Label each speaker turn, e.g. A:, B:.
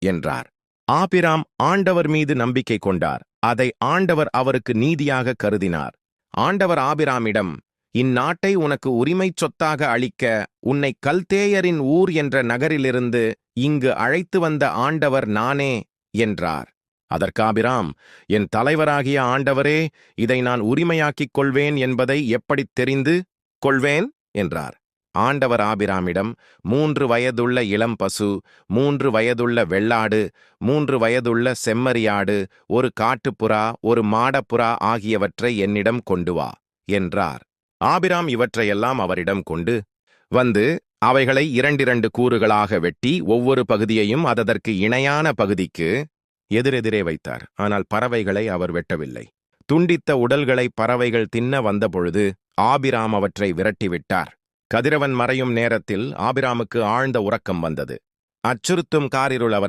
A: என்றார். ஆபிராம் ஆண்டவர் மீது நம்பிக்கை கொண்டார். அதை ஆண்டவர் அவருக்கு நீதியாக கருதினார். ஆண்டவர் ஆபிராமிடம், இந்நாட்டை உனக்கு உரிமைச் சொத்தாக அளிக்க உன்னை கல்தேயரின் ஊர் என்ற நகரிலிருந்து இங்கு அழைத்து வந்த ஆண்டவர் நானே என்றார். அதற்கு ஆபிராம், என் தலைவராகிய ஆண்டவரே, இதை நான் உரிமையாக்கிக் கொள்வேன் என்பதை எப்படித் தெரிந்து கொள்வேன் என்றார். ஆண்டவர் ஆபிராமிடம், 3 வயதுள்ள இளம் பசு, 3 வயதுள்ள வெள்ளாடு, 3 வயதுள்ள செம்மறியாடு, ஒரு காட்டுப்புறா, ஒரு மாடப்புறா ஆகியவற்றை என்னிடம் கொண்டு வா என்றார். ஆபிராம் இவற்றையெல்லாம் அவரிடம் கொண்டு வந்து அவைகளை 2 கூறுகளாக வெட்டி ஒவ்வொரு பகுதியையும் அதற்கு இணையான பகுதிக்கு எதிரெதிரே வைத்தார். ஆனால் பறவைகளை அவர் வெட்டவில்லை. துண்டித்த உடல்களை பறவைகள் தின்ன வந்தபொழுது ஆபிராம் அவற்றை விரட்டிவிட்டார். கதிரவன் மறையும் நேரத்தில் ஆபிராமுக்கு ஆழ்ந்த உறக்கம் வந்தது. அச்சுறுத்தும் காரிருள் அவரை